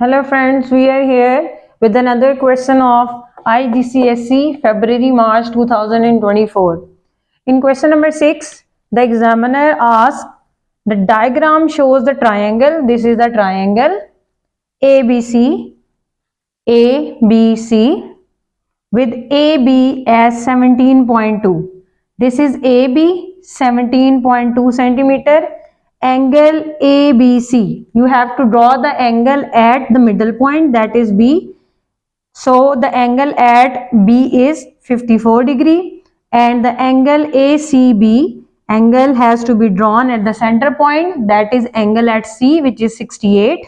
Hello friends, we are here with another question of IGCSE February-March 2024. In question number 6, the examiner asks, the diagram shows the triangle, this is the triangle ABC, ABC with AB as 17.2. This is AB 17.2 centimeter. Angle ABC. You have to draw the angle at the middle point, that is B. So the angle at B is 54 degree and the angle ACB angle has to be drawn at the center point, that is angle at C, which is 68.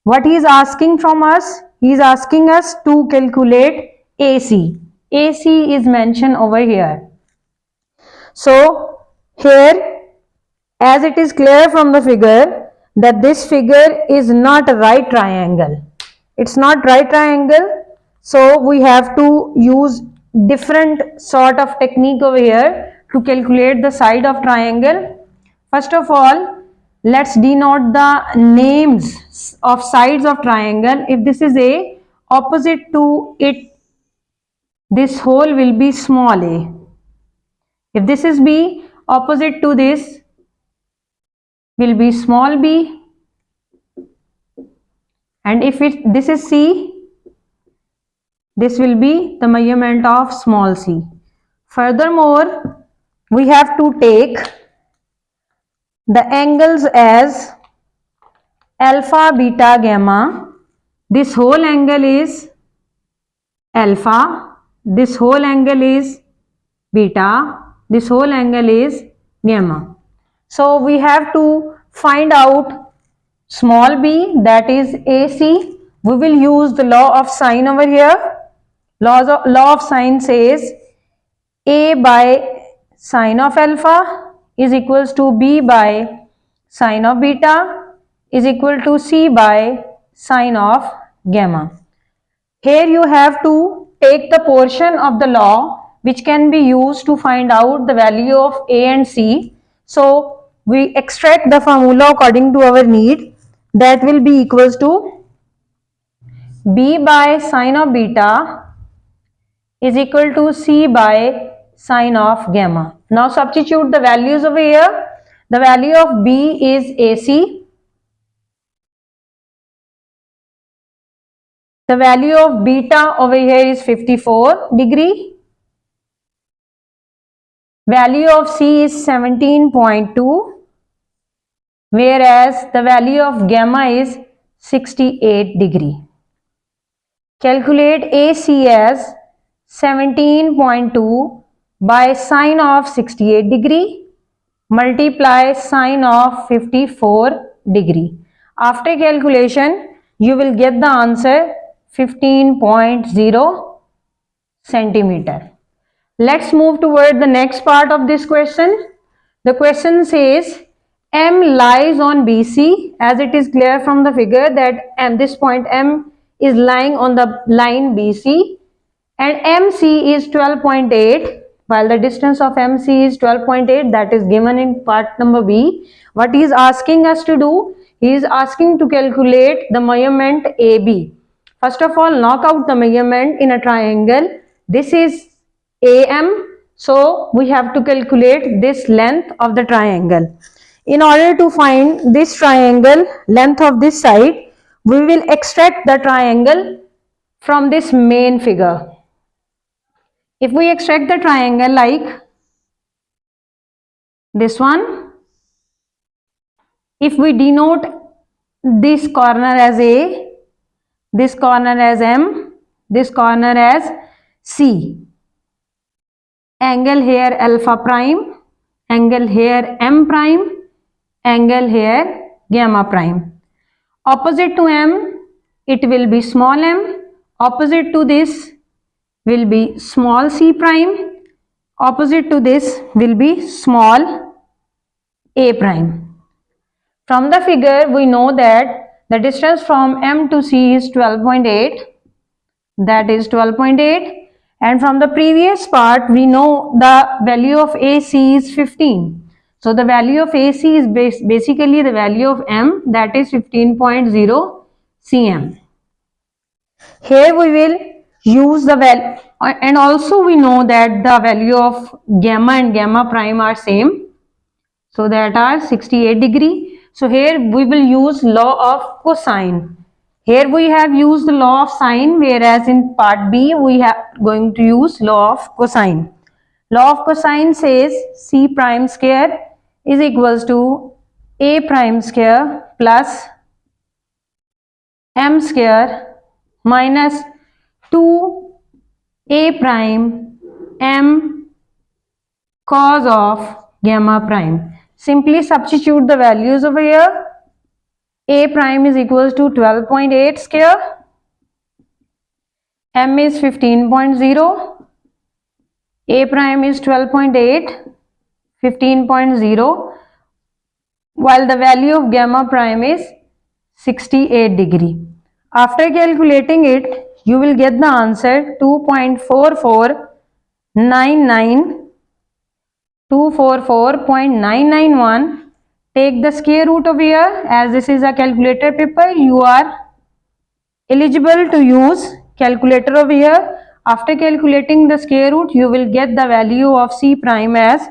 What he is asking from us? He is asking us to calculate AC. AC is mentioned over here. So here, as it is clear from the figure that this figure is not a right triangle. It's not right triangle. So we have to use different sort of technique over here to calculate the side of triangle. First of all, let's denote the names of sides of triangle. If this is A, opposite to it, this whole will be small a. If this is B, opposite to this will be small b, and if this is C, this will be the measurement of small c. Furthermore, we have to take the angles as alpha, beta, gamma. This whole angle is alpha, this whole angle is beta, this whole angle is gamma. So we have to find out small b, that is AC. We will use the law of sine over here. Law of sine says A by sine of alpha is equals to B by sine of beta is equal to C by sine of gamma. Here you have to take the portion of the law which can be used to find out the value of A and C. So we extract the formula according to our need. That will be equals to B by sine of beta is equal to C by sine of gamma. Now substitute the values over here. The value of B is AC. The value of beta over here is 54 degree. Value of C is 17.2. Whereas the value of gamma is 68 degree. Calculate AC as 17.2 by sine of 68 degree multiply sine of 54 degree. After calculation, you will get the answer 15.0 centimeter. Let's move toward the next part of this question. The question says M lies on BC, as it is clear from the figure that this point M is lying on the line BC and MC is 12.8, while the distance of MC is 12.8, that is given in part number B. What he is asking us to do? He is asking to calculate the measurement AB. First of all, knock out the measurement in a triangle. This is AM, so we have to calculate this length of the triangle. In order to find this triangle length of this side, we will extract the triangle from this main figure. If we extract the triangle like this one, if we denote this corner as A, this corner as M, this corner as C, angle here alpha prime, angle here M prime, angle here gamma prime. Opposite to M, it will be small m. Opposite to this will be small c prime. Opposite to this will be small a prime. From the figure, we know that the distance from M to C is 12.8. That is 12.8. And from the previous part, we know the value of AC is 15. So the value of AC is basically the value of M, that is 15.0 cm. Here we will use the value, and also we know that the value of gamma and gamma prime are same, so that are 68 degree. So here we will use law of cosine. Here we have used the law of sine, whereas in part B we have going to use law of cosine. Law of cosine says c prime square is equals to a prime square plus m square minus 2a prime m cos of gamma prime. Simply substitute the values over here. A prime is equals to 12.8 square, m is 15.0, a prime is 12.8, 15.0, while the value of gamma prime is 68 degree. After calculating it, you will get the answer 2.991. Take the square root over here. As this is a calculator paper, you are eligible to use calculator over here. After calculating the square root, you will get the value of c prime as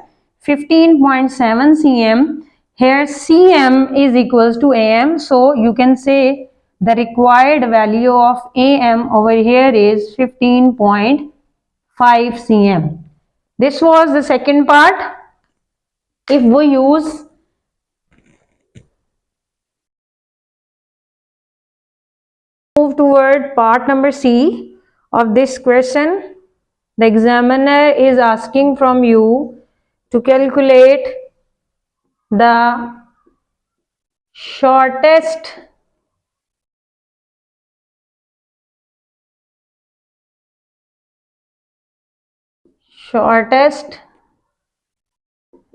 15.7 cm. Here cm is equals to am, so you can say the required value of am over here is 15.5 cm. This was the second part. If we move toward part number C of this question, the examiner is asking from you to calculate the shortest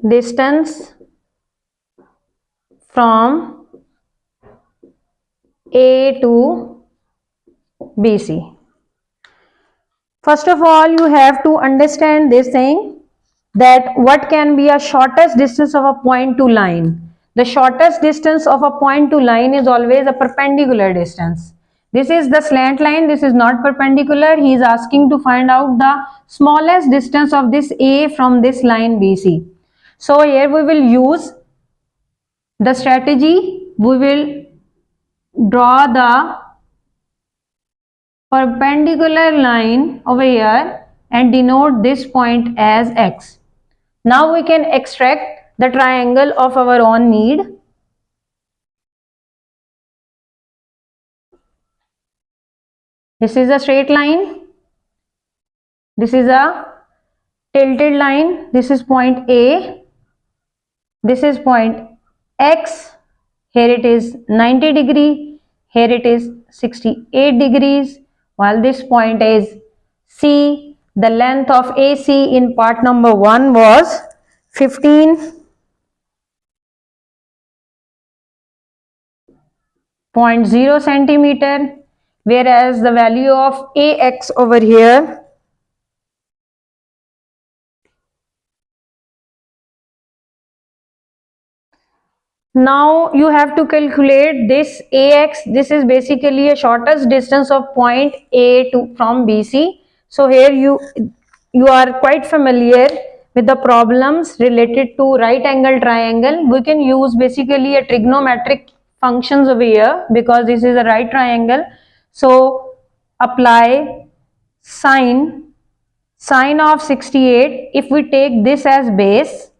distance from A to BC. First of all, you have to understand this thing, that what can be a shortest distance of a point to line. The shortest distance of a point to line is always a perpendicular distance. This is the slant line, this is not perpendicular. He is asking to find out the smallest distance of this A from this line BC. So here we will use the strategy. We will draw the perpendicular line over here and denote this point as x. Now we can extract the triangle of our own need. This is a straight line. This is a tilted line. This is point A. This is point X. Here it is 90 degree. Here it is 68 degrees. While this point is C. The length of AC in part number 1 was 15.0 centimeter, whereas the value of AX over here now you have to calculate this AX. This is basically a shortest distance of point A to from BC. So here you are quite familiar with the problems related to right angle triangle. We can use basically a trigonometric functions over here because this is a right triangle. So apply sine of 68. If we take this as base,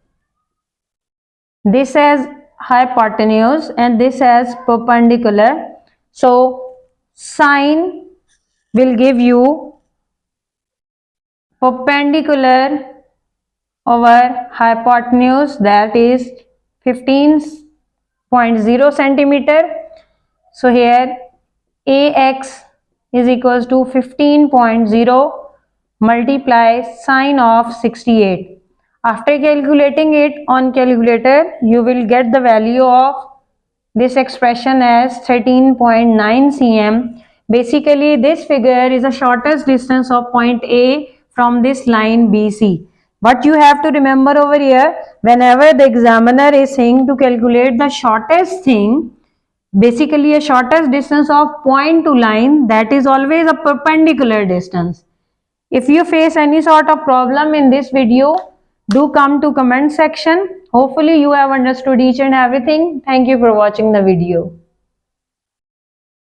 this as hypotenuse and this as perpendicular, so sine will give you perpendicular over hypotenuse, that is 15.0 centimeter. So here AX is equals to 15.0 multiply sine of 68. After calculating it on calculator, you will get the value of this expression as 13.9 cm. Basically, this figure is the shortest distance of point A from this line BC. But you have to remember over here, whenever the examiner is saying to calculate the shortest thing, Basically, a shortest distance of point to line, that is always a perpendicular distance. If you face any sort of problem in this video, do come to comment section. Hopefully you have understood each and everything. Thank you for watching the video.